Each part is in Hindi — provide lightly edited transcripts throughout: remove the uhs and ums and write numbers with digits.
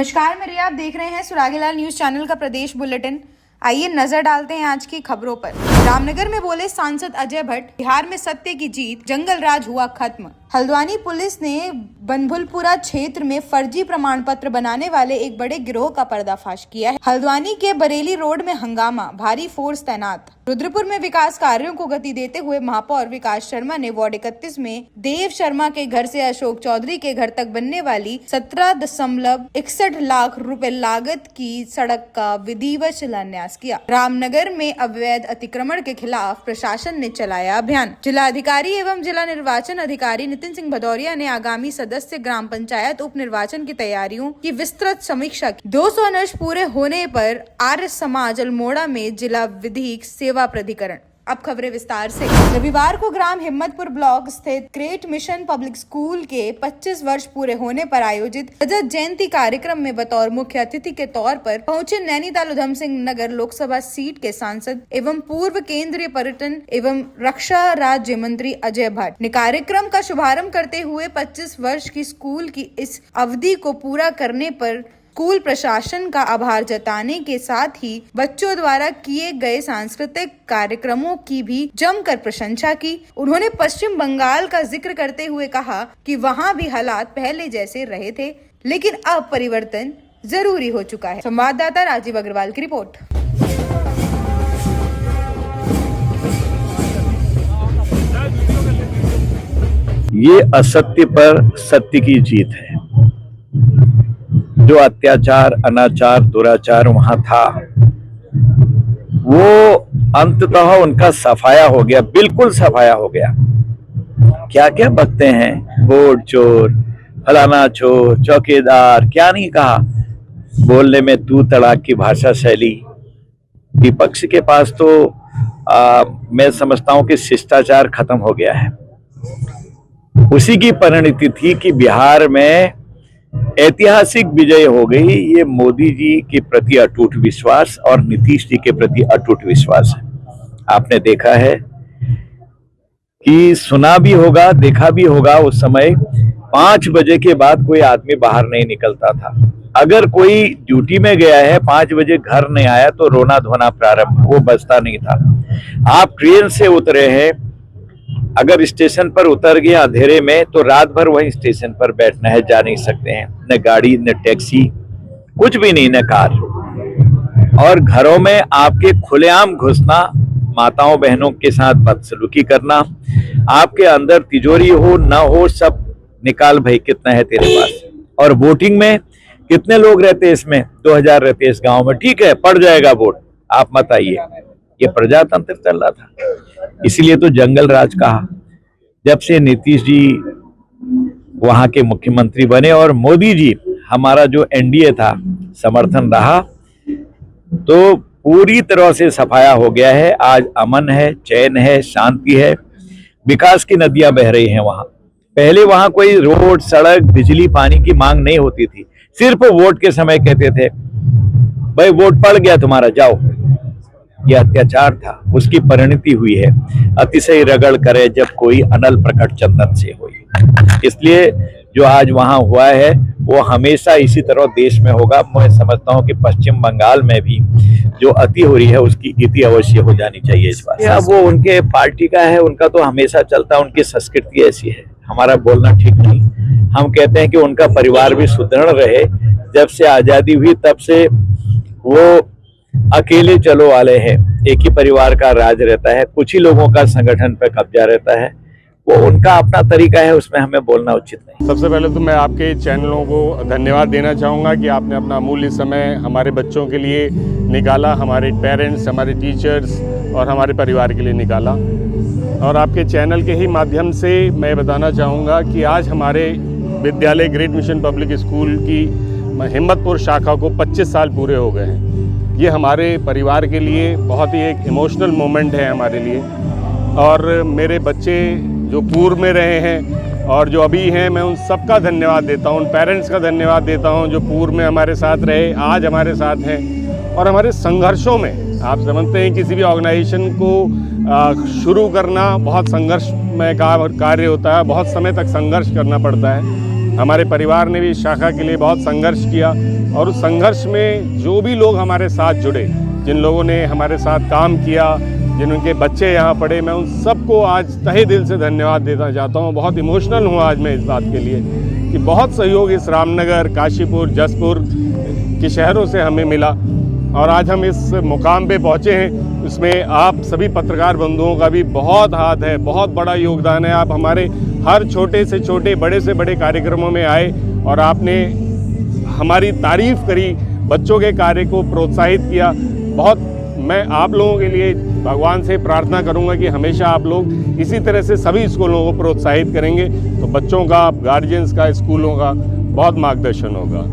नमस्कार, मेरे आप देख रहे हैं सुरागीलाल न्यूज चैनल का प्रदेश बुलेटिन। आइए नजर डालते हैं आज की खबरों पर। रामनगर में बोले सांसद अजय भट्ट, बिहार में सत्य की जीत, जंगल राज हुआ खत्म। हल्द्वानी पुलिस ने बनभुलपुरा क्षेत्र में फर्जी प्रमाण पत्र बनाने वाले एक बड़े गिरोह का पर्दाफाश किया है। हल्द्वानी के बरेली रोड में हंगामा, भारी फोर्स तैनात। रुद्रपुर में विकास कार्यों को गति देते हुए महापौर विकास शर्मा ने वार्ड 31 में देव शर्मा के घर से अशोक चौधरी के घर तक बनने वाली 17.61 लाख रुपए लागत की सड़क का विधिवत शिलान्यास किया। रामनगर में अवैध अतिक्रमण के खिलाफ प्रशासन ने चलाया अभियान। जिला अधिकारी एवं जिला निर्वाचन अधिकारी नितिन सिंह भदौरिया ने आगामी सदस्य ग्राम पंचायत उप निर्वाचन की तैयारियों की विस्तृत समीक्षा की। 200 वर्ष पूरे होने पर आर्य समाज अल्मोड़ा में जिला विधिक सेवा प्राधिकरण। अब खबरें विस्तार से। रविवार को ग्राम हिम्मतपुर ब्लॉक स्थित ग्रेट मिशन पब्लिक स्कूल के 25 वर्ष पूरे होने पर आयोजित रजत जयंती कार्यक्रम में बतौर मुख्य अतिथि के तौर पर पहुंचे नैनीताल उधम सिंह नगर लोकसभा सीट के सांसद एवं पूर्व केंद्रीय पर्यटन एवं रक्षा राज्य मंत्री अजय भट्ट ने कार्यक्रम का शुभारंभ करते हुए 25 वर्ष की स्कूल की इस अवधि को पूरा करने पर स्कूल प्रशासन का आभार जताने के साथ ही बच्चों द्वारा किए गए सांस्कृतिक कार्यक्रमों की भी जमकर प्रशंसा की। उन्होंने पश्चिम बंगाल का जिक्र करते हुए कहा कि वहां भी हालात पहले जैसे रहे थे, लेकिन अब परिवर्तन जरूरी हो चुका है। संवाददाता राजीव अग्रवाल की रिपोर्ट। ये असत्य पर सत्य की जीत है। जो अत्याचार, अनाचार, दुराचार वहां था, वो अंततः उनका सफाया हो गया, बिल्कुल सफाया हो गया। क्या क्या बकते हैं, वोट चोर, फलाना चोर, चौकीदार, क्या नहीं कहा। बोलने में तू तड़ाक की भाषा शैली। विपक्ष के पास तो मैं समझता हूं कि शिष्टाचार खत्म हो गया है। उसी की परिणति थी कि बिहार में ऐतिहासिक विजय हो गई। ये मोदी जी के प्रति अटूट विश्वास और नीतीश जी के प्रति अटूट विश्वास है। आपने देखा है कि सुना भी होगा, देखा भी होगा, उस समय 5 बजे के बाद कोई आदमी बाहर नहीं निकलता था। अगर कोई ड्यूटी में गया है 5 बजे घर नहीं आया तो रोना धोना प्रारंभ, वो बचता नहीं था। आप ट्रेन से उतरे हैं, अगर स्टेशन पर उतर गए अंधेरे में तो रात भर वहीं स्टेशन पर बैठना है, जा नहीं सकते हैं। न गाड़ी, न टैक्सी, कुछ भी नहीं, न कार। और घरों में आपके खुलेआम घुसना, माताओं बहनों के साथ बदसलूकी करना, आपके अंदर तिजोरी हो न हो सब निकाल, भाई कितना है तेरे पास। और वोटिंग में कितने लोग रहते हैं इसमें? 2000 रहते हैं इस गांव में, ठीक है, पड़ जाएगा वोट, आप मत आइए। ये प्रजातंत्र चल रहा था, इसलिए तो जंगल राज कहा। जब से नीतीश जी वहां के मुख्यमंत्री बने और मोदी जी, हमारा जो एनडीए था, समर्थन रहा, तो पूरी तरह से सफाया हो गया है। आज अमन है, चैन है, शांति है, विकास की नदियां बह रही हैं वहां। पहले वहां कोई रोड, सड़क, बिजली, पानी की मांग नहीं होती थी। सिर्फ वोट के समय कहते थे भाई वोट पड़ गया तुम्हारा, जाओ। यह अत्याचार था, उसकी परिणति हुई है। अतिशय रगड़ करे जब कोई अनल प्रकट चंदन से होई। इसलिए जो आज वहां हुआ है वो हमेशा इसी तरह देश में होगा। मैं समझता हूं कि पश्चिम बंगाल में भी जो अति हो रही है उसकी इति अवश्य हो जानी चाहिए इस बार। वो उनके पार्टी का है, उनका तो हमेशा चलता है, उनकी संस्कृति ऐसी है। हमारा बोलना ठीक नहीं। हम कहते हैं कि उनका परिवार भी सुदृढ़ रहे। जब से आजादी हुई तब से वो अकेले चलो वाले हैं, एक ही परिवार का राज रहता है, कुछ ही लोगों का संगठन पर कब्जा रहता है। वो उनका अपना तरीका है, उसमें हमें बोलना उचित नहीं। सबसे पहले तो मैं आपके चैनलों को धन्यवाद देना चाहूँगा कि आपने अपना अमूल्य समय हमारे बच्चों के लिए निकाला, हमारे पेरेंट्स, हमारे टीचर्स और हमारे परिवार के लिए निकाला। और आपके चैनल के ही माध्यम से मैं बताना चाहूँगा कि आज हमारे विद्यालय ग्रेट मिशन पब्लिक स्कूल की हिम्मतपुर शाखा को 25 साल पूरे हो गए हैं। ये हमारे परिवार के लिए बहुत ही एक इमोशनल मोमेंट है हमारे लिए। और मेरे बच्चे जो पूर्व में रहे हैं और जो अभी हैं, मैं उन सबका धन्यवाद देता हूँ, उन पेरेंट्स का धन्यवाद देता हूँ जो पूर्व में हमारे साथ रहे, आज हमारे साथ हैं। और हमारे संघर्षों में, आप समझते हैं किसी भी ऑर्गेनाइजेशन को शुरू करना बहुत संघर्ष में कार्य होता है, बहुत समय तक संघर्ष करना पड़ता है। हमारे परिवार ने भी इस शाखा के लिए बहुत संघर्ष किया और उस संघर्ष में जो भी लोग हमारे साथ जुड़े, जिन लोगों ने हमारे साथ काम किया, जिनके बच्चे यहाँ पढ़े, मैं उन सबको आज तहे दिल से धन्यवाद देना चाहता हूँ। बहुत इमोशनल हूँ आज मैं इस बात के लिए कि बहुत सहयोग इस रामनगर, काशीपुर, जसपुर के शहरों से हमें मिला और आज हम इस मुकाम पे पहुँचे हैं। उसमें आप सभी पत्रकार बंधुओं का भी बहुत हाथ है, बहुत बड़ा योगदान है। आप हमारे हर छोटे से छोटे, बड़े से बड़े कार्यक्रमों में आए और आपने हमारी तारीफ़ करी, बच्चों के कार्य को प्रोत्साहित किया। बहुत मैं आप लोगों के लिए भगवान से प्रार्थना करूंगा कि हमेशा आप लोग इसी तरह से सभी स्कूलों को प्रोत्साहित करेंगे तो बच्चों का, गार्जियंस का, स्कूलों का बहुत मार्गदर्शन होगा।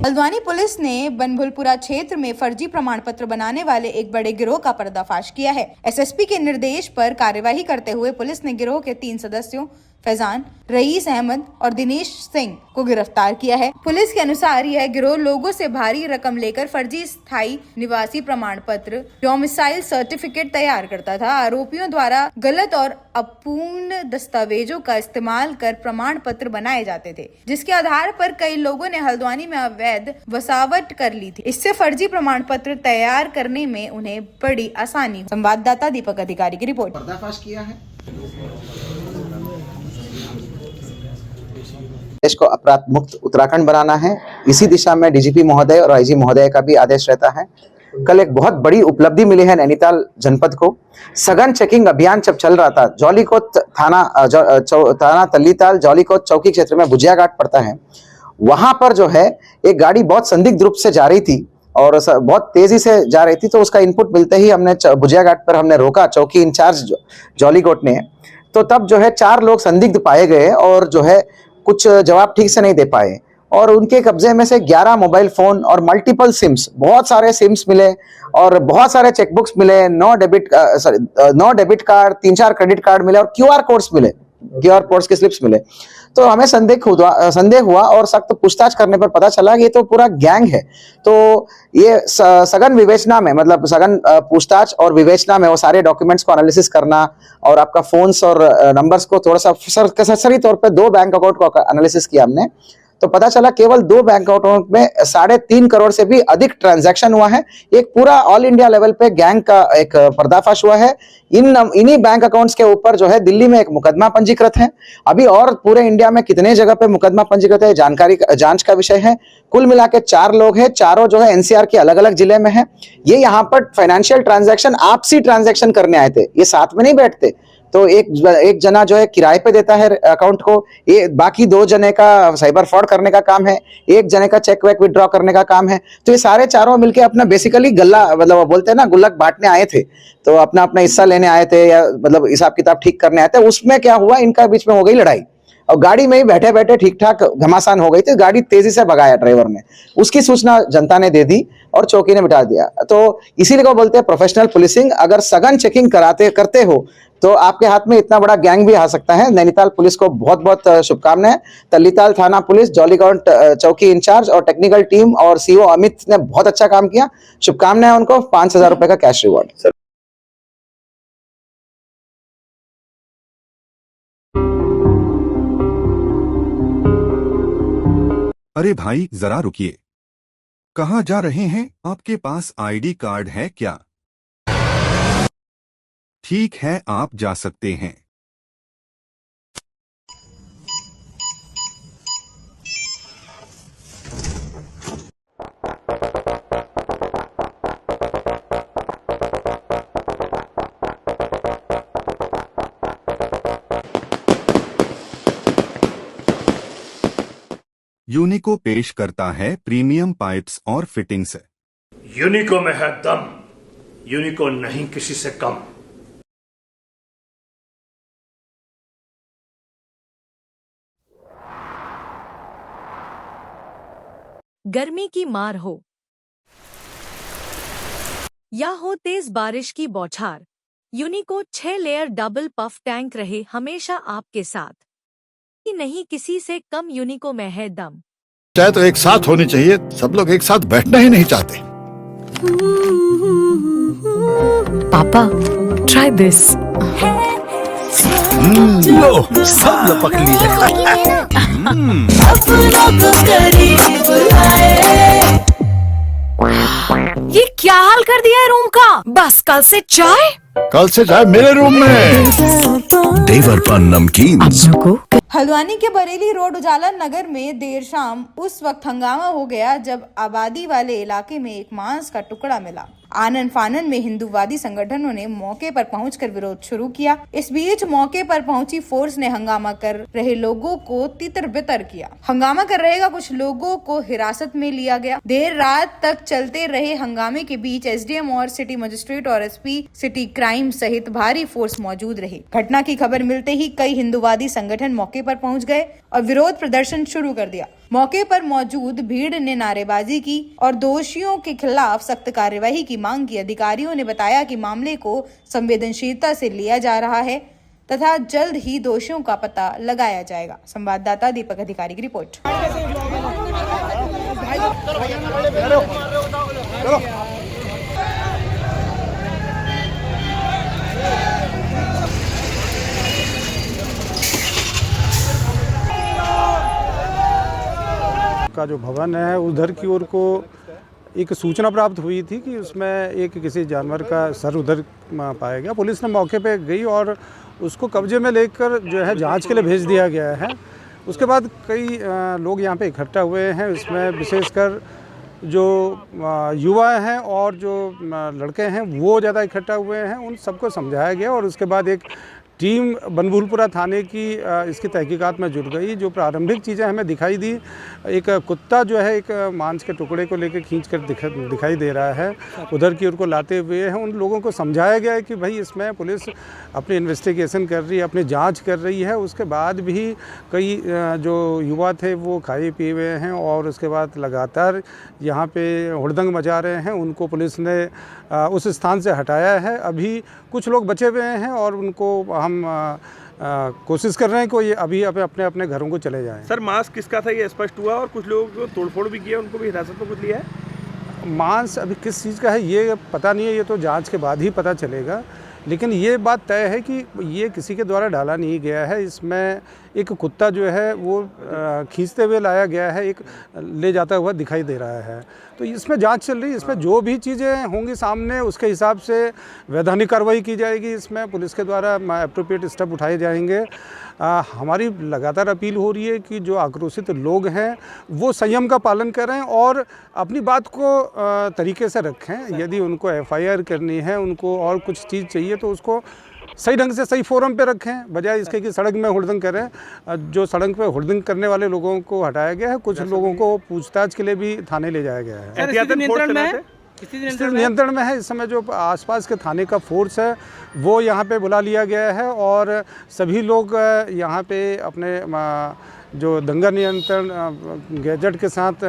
हल्द्वानी पुलिस ने बनभुलपुरा क्षेत्र में फर्जी प्रमाण पत्र बनाने वाले एक बड़े गिरोह का पर्दाफाश किया है। एसएसपी के निर्देश पर कार्यवाही करते हुए पुलिस ने गिरोह के 3 सदस्यों फैजान, रईस अहमद और दिनेश सिंह को गिरफ्तार किया है। पुलिस के अनुसार यह गिरोह लोगों से भारी रकम लेकर फर्जी स्थायी निवासी प्रमाण पत्र, डोमिसाइल सर्टिफिकेट तैयार करता था। आरोपियों द्वारा गलत और अपूर्ण दस्तावेजों का इस्तेमाल कर प्रमाण पत्र बनाए जाते थे, जिसके आधार पर कई लोगों ने हल्द्वानी में अवैध बसावट कर ली थी। इससे फर्जी प्रमाण पत्र तैयार करने में उन्हें बड़ी आसानी। संवाददाता दीपक अधिकारी की रिपोर्ट। पर्दाफाश किया है। देश को अपराध मुक्त उत्तराखंड बनाना है, इसी दिशा में डीजीपी महोदय और आईजी महोदय का भी आदेश रहता है। कल एक बहुत बड़ी उपलब्धि मिली है नैनीताल जनपद को। सघन चेकिंग अभियान जब चल रहा था, जौलीकोट थाना तल्लीताल जौलीकोट चौकी क्षेत्र में भुजिया घाट पड़ता है, वहां पर जो है एक गाड़ी बहुत संदिग्ध रूप से जा रही थी और बहुत तेजी से जा रही थी। तो उसका इनपुट मिलते ही हमने भुजिया घाट पर हमने रोका, चौकी इंचार्ज जौलीकोट ने। तो तब जो है 4 लोग संदिग्ध पाए गए और जो है कुछ जवाब ठीक से नहीं दे पाए और उनके कब्जे में से 11 मोबाइल फोन और मल्टीपल सिम्स, बहुत सारे सिम्स मिले और बहुत सारे चेकबुक्स मिले, 9 डेबिट कार्ड, 3-4 क्रेडिट कार्ड मिले और क्यूआर कोड्स मिले, क्यूआर कोड्स के स्लिप्स मिले। तो हमें संदेह हुआ और सख्त पूछताछ करने पर पता चला कि ये तो पूरा गैंग है। तो ये सघन विवेचना में, मतलब सघन पूछताछ और विवेचना में वो सारे डॉक्यूमेंट्स को एनालिसिस करना और आपका फोन्स और नंबर्स को थोड़ा सा सरसरी तौर पे 2 बैंक अकाउंट को एनालिसिस किया हमने। तो पता चला केवल 2 बैंक अकाउंट में 3.5 करोड़ से भी अधिक ट्रांजैक्शन हुआ है। एक पूरा ऑल इंडिया लेवल पे गैंग का एक पर्दाफाश हुआ है। इन्हीं बैंक अकाउंट्स के ऊपर जो है दिल्ली में एक मुकदमा पंजीकृत है। अभी और पूरे इंडिया में कितने जगह पे मुकदमा पंजीकृत है, जानकारी जांच का विषय है। कुल मिला के 4 लोग हैं, चारों जो है एनसीआर के अलग अलग जिले में है। ये यहाँ पर फाइनेंशियल ट्रांजैक्शन, आपसी ट्रांजैक्शन करने आए थे, ये साथ में नहीं बैठते। तो एक जना जो है किराए पे देता है अकाउंट को, ये बाकी 2 जने का साइबर फ्रॉड करने का काम है, 1 जने का चेक वेक विड्रॉ करने का काम है। तो ये सारे चारों मिलके अपना बेसिकली गल्ला, मतलब बोलते हैं ना, गुल्लक बांटने आए थे। तो अपना अपना हिस्सा लेने आए थे या मतलब हिसाब किताब ठीक करने आए थे। उसमें क्या हुआ, इनका बीच में हो गई लड़ाई और गाड़ी में ही बैठे बैठे ठीक ठाक घमासान हो गई थी। गाड़ी तेजी से भगाया ड्राइवर ने, उसकी सूचना जनता ने दे दी और चौकी ने बिठा दिया। तो इसीलिए को बोलते हैं प्रोफेशनल पुलिसिंग। अगर सघन चेकिंग करते हो तो आपके हाथ में इतना बड़ा गैंग भी आ सकता है। नैनीताल पुलिस को बहुत बहुत शुभकामनाएं। तल्लीताल थाना पुलिस, जौलीकोट चौकी इंचार्ज और टेक्निकल टीम और सीओ अमित ने बहुत अच्छा काम किया। शुभकामनाएं उनको। 5,000 रुपए का कैश रिवॉर्ड। अरे भाई जरा रुकिए, कहाँ जा रहे हैं? आपके पास आईडी कार्ड है क्या? ठीक है, आप जा सकते हैं। यूनिको पेश करता है प्रीमियम पाइप्स और फिटिंग्स। यूनिको में है दम, यूनिको नहीं किसी से कम। गर्मी की मार हो या हो तेज बारिश की बौछार, यूनिको 6 लेयर डबल पफ टैंक रहे हमेशा आपके साथ। नहीं किसी से कम, यूनिको में है दम। चाहे तो एक साथ होनी चाहिए, सब लोग एक साथ बैठना ही नहीं चाहते। पापा, try this. लो सब लपक लिए। ये क्या हाल कर दिया है रूम का? बस कल से चाय। कल से चाय मेरे रूम में। देवर पान नमकीन। हल्द्वानी के बरेली रोड उजाला नगर में देर शाम उस वक्त हंगामा हो गया जब आबादी वाले इलाके में एक मांस का टुकड़ा मिला। आनन फानन में हिंदूवादी संगठनों ने मौके पर पहुंचकर विरोध शुरू किया। इस बीच मौके पर पहुंची फोर्स ने हंगामा कर रहे लोगों को तितर बितर किया। हंगामा कर रहेगा कुछ लोगों को हिरासत में लिया गया। देर रात तक चलते रहे हंगामे के बीच एसडीएम और सिटी मजिस्ट्रेट और एसपी सिटी क्राइम सहित भारी फोर्स मौजूद रही। घटना की खबर मिलते ही कई हिंदूवादी संगठन मौके पर पहुंच गए और विरोध प्रदर्शन शुरू कर दिया। मौके पर मौजूद भीड़ ने नारेबाजी की और दोषियों के खिलाफ सख्त कार्यवाही की मांग की। अधिकारियों ने बताया कि मामले को संवेदनशीलता से लिया जा रहा है तथा जल्द ही दोषियों का पता लगाया जाएगा। संवाददाता दीपक अधिकारी की रिपोर्ट। का जो भवन है उधर की ओर को एक सूचना प्राप्त हुई थी कि उसमें एक किसी जानवर का सर उधर पाया गया। पुलिस ने मौके पे गई और उसको कब्जे में लेकर जो है जांच के लिए भेज दिया गया है। उसके बाद कई लोग यहाँ पे इकट्ठा हुए हैं। इसमें विशेषकर जो युवा हैं और जो लड़के हैं वो ज़्यादा इकट्ठा हुए हैं। उन सबको समझाया गया और उसके बाद एक टीम बनभूलपुरा थाने की इसकी तहकीकात में जुट गई। जो प्रारंभिक चीज़ें हमें दिखाई दी, एक कुत्ता जो है एक मांस के टुकड़े को लेकर खींचकर दिखाई दे रहा है, उधर की ओर को लाते हुए हैं। उन लोगों को समझाया गया है कि भाई इसमें पुलिस अपनी इन्वेस्टिगेशन कर रही है, अपनी जांच कर रही है। उसके बाद भी कई जो युवा थे वो खाए पिए हुए हैं और उसके बाद लगातार यहाँ पे हुड़दंग मचा रहे हैं। उनको पुलिस ने उस स्थान से हटाया है। अभी कुछ लोग बचे हुए हैं और उनको हम कोशिश कर रहे हैं कि ये अभी अपने अपने घरों को चले जाएं। सर मांस किसका था ये स्पष्ट हुआ और कुछ लोगों को तोड़फोड़ भी किया, उनको भी हिरासत में कुछ लिया है? मांस अभी किस चीज़ का है ये पता नहीं है, ये तो जांच के बाद ही पता चलेगा। लेकिन ये बात तय है कि ये किसी के द्वारा डाला नहीं गया है। इसमें एक कुत्ता जो है वो खींचते हुए लाया गया है, एक ले जाता हुआ दिखाई दे रहा है। तो इसमें जांच चल रही है। इसमें जो भी चीज़ें होंगी सामने उसके हिसाब से वैधानिक कार्रवाई की जाएगी। इसमें पुलिस के द्वारा एप्रोप्रिएट स्टेप उठाए जाएंगे। हमारी लगातार अपील हो रही है कि जो आक्रोशित लोग हैं वो संयम का पालन करें और अपनी बात को तरीके से रखें। यदि उनको एफआईआर करनी है, उनको और कुछ चीज़ चाहिए तो उसको सही ढंग से सही फोरम पे रखें, बजाय इसके कि सड़क में हुड़दंग करें। जो सड़क पे हुड़दंग करने वाले लोगों को हटाया गया है, कुछ लोगों को पूछताछ के लिए भी थाने ले जाया गया है। स्थिति नियंत्रण में है। इस समय जो आसपास के थाने का फोर्स है वो यहाँ पे बुला लिया गया है और सभी लोग यहाँ पे अपने जो दंगा नियंत्रण गैजेट के साथ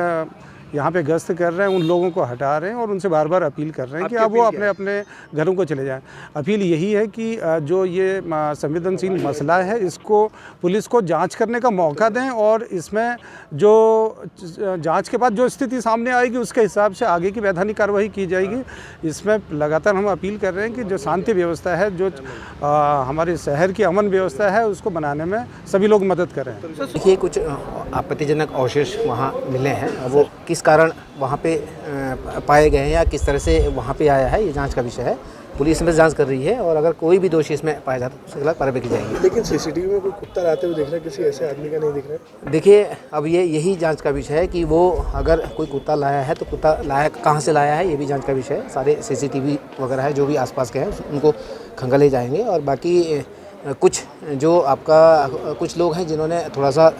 यहाँ पे गश्त कर रहे हैं। उन लोगों को हटा रहे हैं और उनसे बार बार अपील कर रहे हैं कि अब वो अपने अपने घरों को चले जाएं। अपील यही है कि जो ये संवेदनशील मसला है इसको पुलिस को जांच करने का मौका दें और इसमें जो जांच के बाद जो स्थिति सामने आएगी उसके हिसाब से आगे की वैधानिक कार्रवाई की जाएगी। इसमें लगातार हम अपील कर रहे हैं कि जो शांति व्यवस्था है, जो हमारे शहर की अमन व्यवस्था है, उसको बनाने में सभी लोग मदद करें। देखिए, कुछ आपत्तिजनक अवशेष वहाँ मिले हैं। वो किस कारण वहाँ पे पाए गए हैं या किस तरह से वहाँ पे आया है, ये जांच का विषय है। पुलिस में जांच कर रही है और अगर कोई भी दोषी इसमें पाया जाता है तो उसके खिलाफ कार्रवाई की जाएगी। लेकिन सीसीटीवी में कोई कुत्ता रहते हुए देख रहा है, किसी ऐसे आदमी का नहीं दिख रहा है। देखिए, अब यही जांच का विषय है कि वो अगर कोई कुत्ता लाया है तो कुत्ता लाया कहाँ से लाया है, ये भी जांच का विषय है। सारे सीसीटीवी वगैरह है जो भी आसपास के हैं उनको खंगाले जाएंगे और बाकी कुछ जो आपका कुछ लोग हैं जिन्होंने थोड़ा सा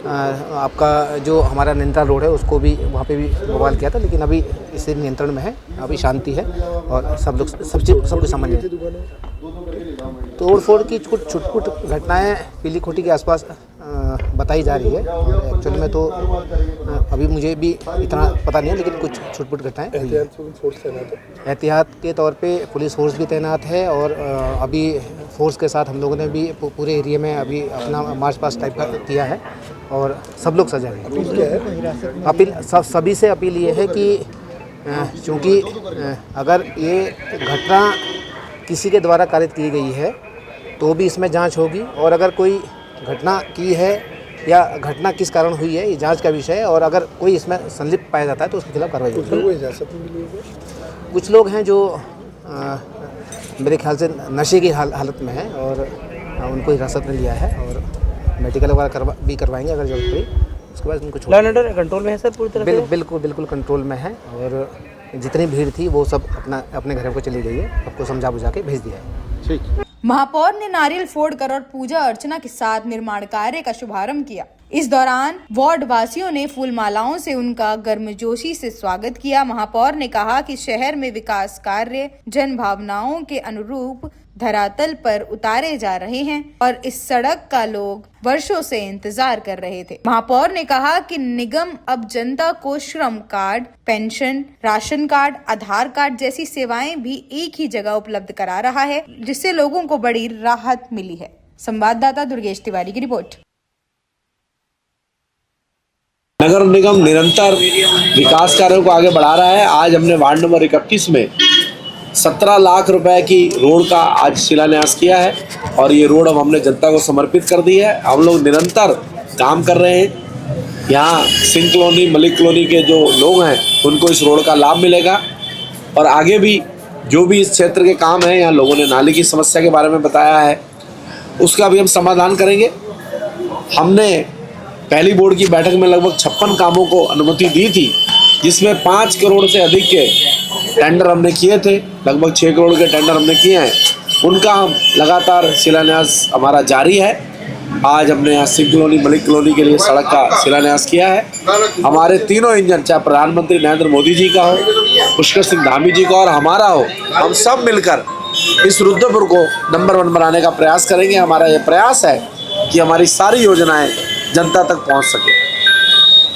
आपका जो हमारा नैनीताल रोड है उसको भी वहाँ पे भी बवाल किया था, लेकिन अभी इसे नियंत्रण में है, अभी शांति है और सब कुछ सामान्य है। तोड़-फोड़ की कुछ छुटपुट घटनाएं पीली खोटी के आसपास बताई जा रही है। एक्चुअली में तो अभी मुझे भी इतना पता नहीं है, लेकिन कुछ छुटपुट घटनाएं हुई है। एहतियात के तौर पे पुलिस फोर्स भी तैनात है और अभी फोर्स के साथ हम लोगों ने भी पूरे एरिया में अभी अपना मार्च पास्ट टाइप का किया है और सब लोग सजा हैं। अपील क्या है? अपील सभी से अपील ये है कि चूँकि अगर ये घटना किसी के द्वारा कारित की गई है तो भी इसमें जांच होगी, और अगर कोई घटना की है या घटना किस कारण हुई है ये जांच का विषय है, और अगर कोई इसमें संलिप्त पाया जाता है तो उसके खिलाफ कार्रवाई होगी। कुछ लोग हैं जो मेरे ख्याल से नशे की हालत में हैं और उनको हिरासत में लिया है और मेडिकल वगैरह भी करवाएंगे अगर जरूरत पड़ी। उसके बाद उनको छोड़ कंट्रोल में है सर पूरी तरह से? बिल्कुल कंट्रोल में है, और जितनी भीड़ थी वो सब अपने घरों को चली गई है, सबको समझा बुझा के भेज दिया है। ठीक। महापौर ने नारियल फोड़कर और पूजा अर्चना के साथ निर्माण कार्य का शुभारंभ किया। इस दौरान वार्ड वासियों ने फूल मालाओं से उनका गर्मजोशी से स्वागत किया। महापौर ने कहा कि शहर में विकास कार्य जन भावनाओं के अनुरूप धरातल पर उतारे जा रहे हैं और इस सड़क का लोग वर्षों से इंतजार कर रहे थे। महापौर ने कहा कि निगम अब जनता को श्रम कार्ड, पेंशन, राशन कार्ड, आधार कार्ड जैसी सेवाएं भी एक ही जगह उपलब्ध करा रहा है, जिससे लोगों को बड़ी राहत मिली है। संवाददाता दुर्गेश तिवारी की रिपोर्ट। नगर निगम निरंतर विकास कार्यों को आगे बढ़ा रहा है। आज हमने वार्ड नंबर 31 में 17 लाख रुपए की रोड का आज शिलान्यास किया है और ये रोड अब हमने जनता को समर्पित कर दी है। हम लोग निरंतर काम कर रहे हैं। यहाँ सिंह कॉलोनी, मलिक कॉलोनी के जो लोग हैं उनको इस रोड का लाभ मिलेगा और आगे भी जो भी इस क्षेत्र के काम हैं, यहाँ लोगों ने नाली की समस्या के बारे में बताया है, उसका भी हम समाधान करेंगे। हमने पहली बोर्ड की बैठक में लगभग 56 कामों को अनुमति दी थी, जिसमें 5 करोड़ से अधिक के टेंडर हमने किए थे। लगभग 6 करोड़ के टेंडर हमने किए हैं, उनका हम लगातार शिलान्यास हमारा जारी है। आज हमने यहाँ सिंह कॉलोनी, मलिक कॉलोनी के लिए सड़क का शिलान्यास किया है। हमारे तीनों इंजन, चाहे प्रधानमंत्री नरेंद्र मोदी जी का हो, पुष्कर सिंह धामी जी का और हमारा हो, हम सब मिलकर इस रुद्रपुर को नंबर 1 बनाने का प्रयास करेंगे। हमारा ये प्रयास है कि हमारी सारी योजनाएं जनता तक पहुंच सके।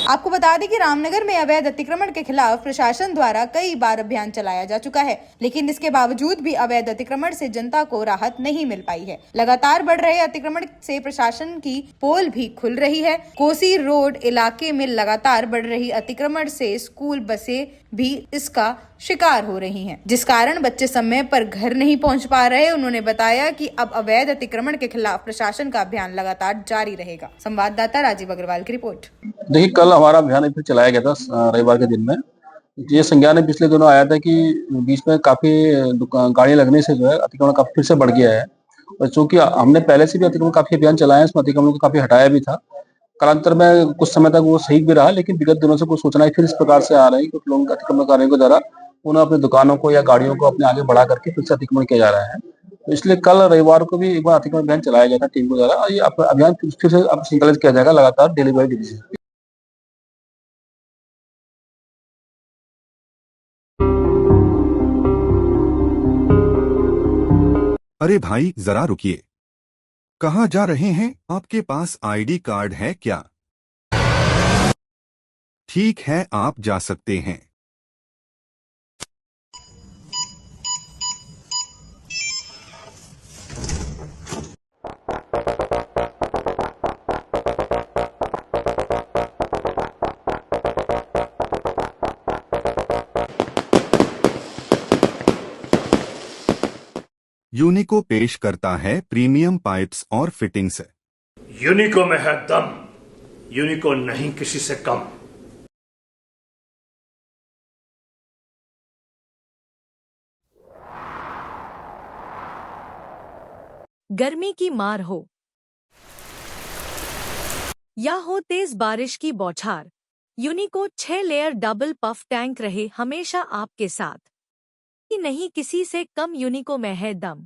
आपको बता दें कि रामनगर में अवैध अतिक्रमण के खिलाफ प्रशासन द्वारा कई बार अभियान चलाया जा चुका है, लेकिन इसके बावजूद भी अवैध अतिक्रमण से जनता को राहत नहीं मिल पाई है। लगातार बढ़ रहे अतिक्रमण से प्रशासन की पोल भी खुल रही है। कोसी रोड इलाके में लगातार बढ़ रही अतिक्रमण से स्कूल बसें भी इसका शिकार हो रही हैं, जिस कारण बच्चे समय पर घर नहीं पहुंच पा रहे। उन्होंने बताया कि अब अवैध अतिक्रमण के खिलाफ प्रशासन का अभियान लगातार जारी रहेगा। संवाददाता राजीव अग्रवाल की रिपोर्ट। देखिए, कल हमारा अभियान फिर चलाया गया था रविवार के दिन में। ये संज्ञान में पिछले दिनों आया था कि बीच में काफी गाड़ी लगने से जो है अतिक्रमण काफी फिर से बढ़ गया है, और चूंकि हमने पहले से भी अतिक्रमण काफी अभियान चलाए हैं, इसमें अतिक्रमण को काफी हटाया भी था। कालांतर में कुछ समय तक वो सही भी रहा, लेकिन विगत दिनों से कुछ सूचनाएं फिर इस प्रकार से आ रही है। कुछ लोगों के अतिक्रमणकारियों के द्वारा उन्हें अपनी दुकानों को या गाड़ियों को अपने आगे बढ़ा करके फिर से अतिक्रमण किया जा रहा है। तो इसलिए कल रविवार को भी एक बार अतिक्रमण अभियान चलाया गया था टीम के द्वारा, और ये अभियान फिर से अब संचालित किया जाएगा लगातार डेली बाई डेली। अरे भाई जरा रुकिए, कहाँ जा रहे हैं? आपके पास आईडी कार्ड है क्या? ठीक है, आप जा सकते हैं। यूनिको पेश करता है प्रीमियम पाइप्स और फिटिंग्स। यूनिको में है दम, यूनिको नहीं किसी से कम। गर्मी की मार हो या हो तेज बारिश की बौछार, यूनिको 6 लेयर डबल पफ टैंक रहे हमेशा आपके साथ। नहीं किसी से कम यूनिको में है दम।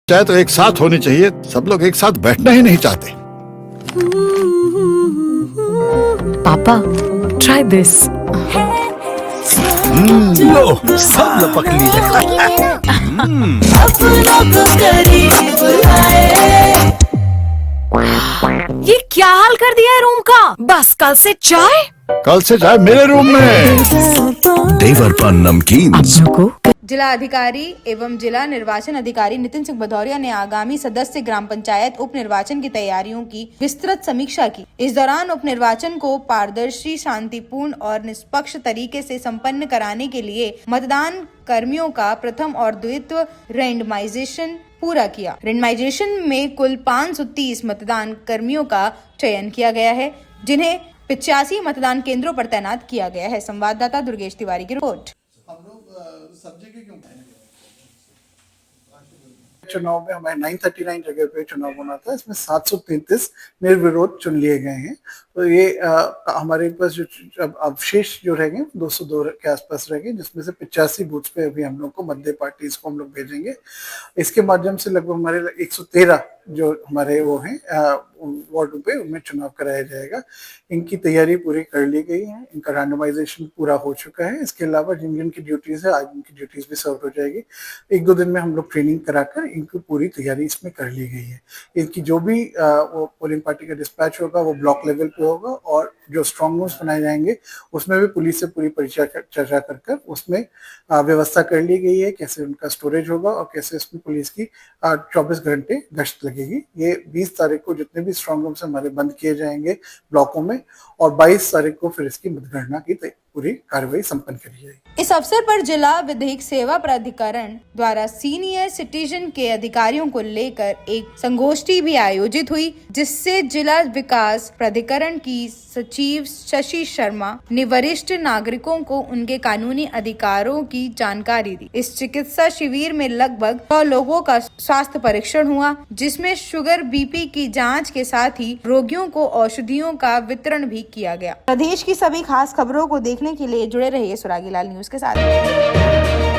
चाहे तो एक साथ होनी चाहिए, सब लोग एक साथ बैठना ही नहीं चाहते। पापा, ट्राई दिस। लो, सब लपक ली। ये क्या हाल कर दिया है रूम का? बस कल से चाय मेरे रूम में। देवर पान नमकीन। जिला अधिकारी एवं जिला निर्वाचन अधिकारी नितिन सिंह भदौरिया ने आगामी सदस्य ग्राम पंचायत उप निर्वाचन की तैयारियों की विस्तृत समीक्षा की। इस दौरान उप निर्वाचन को पारदर्शी, शांतिपूर्ण और निष्पक्ष तरीके से संपन्न कराने के लिए मतदान कर्मियों का प्रथम और द्वितीय रैंडमाइजेशन पूरा किया। रेंडमाइजेशन में कुल 530 मतदान कर्मियों का चयन किया गया है, जिन्हें 85 मतदान केंद्रों पर तैनात किया गया है। संवाददाता दुर्गेश तिवारी की रिपोर्ट। चुनाव में हमारे 939 जगह पे चुनाव होना था, इसमें 733 निर्विरोध चुन लिए गए हैं। तो ये हमारे पास जो अवशेष जो रहेंगे 202 के आसपास रहेंगे, जिसमें से 85 बूथ पे अभी हम लोग को मध्य पार्टीज को हम लोग भेजेंगे। इसके माध्यम से लगभग हमारे 113 जो हमारे वो हैं वार्डों पे उनमें चुनाव कराया जाएगा। इनकी तैयारी पूरी कर ली गई है, इनका रैंडमाइजेशन पूरा हो चुका है। इसके अलावा जिन जिन की ड्यूटीज है आज उनकी ड्यूटीज भी सर्व हो जाएगी। 1-2 दिन में हम लोग ट्रेनिंग कराकर इनकी पूरी तैयारी इसमें कर ली गई है। इनकी जो भी वो पोलिंग पार्टी का डिस्पैच होगा वो ब्लॉक लेवल पे होगा, और जो स्ट्रॉन्ग रूम्स बनाए जाएंगे उसमें भी पुलिस से पूरी चर्चा कर उसमें व्यवस्था कर ली गई है, कैसे उनका स्टोरेज होगा और कैसे इसमें पुलिस की 24 घंटे गश्त लगेगी। ये 20 तारीख को जितने भी स्ट्रॉन्ग रूम्स हमारे बंद किए जाएंगे ब्लॉकों में, और 22 तारीख को फिर इसकी मतगणना की पूरी कार्रवाई संपन्न करी जाएगी। इस अवसर पर जिला विधिक सेवा प्राधिकरण द्वारा सीनियर सिटीजन के अधिकारियों को लेकर एक संगोष्ठी भी आयोजित हुई, जिससे जिला विकास प्राधिकरण की सचिव शशि शर्मा ने वरिष्ठ नागरिकों को उनके कानूनी अधिकारों की जानकारी दी। इस चिकित्सा शिविर में लगभग 100 लोगों का स्वास्थ्य परीक्षण हुआ, जिसमें शुगर, बीपी की जांच के साथ ही रोगियों को औषधियों का वितरण भी किया गया। प्रदेश की सभी खास खबरों को देखने के लिए जुड़े रहिए सुरागीलाल न्यूज के साथ।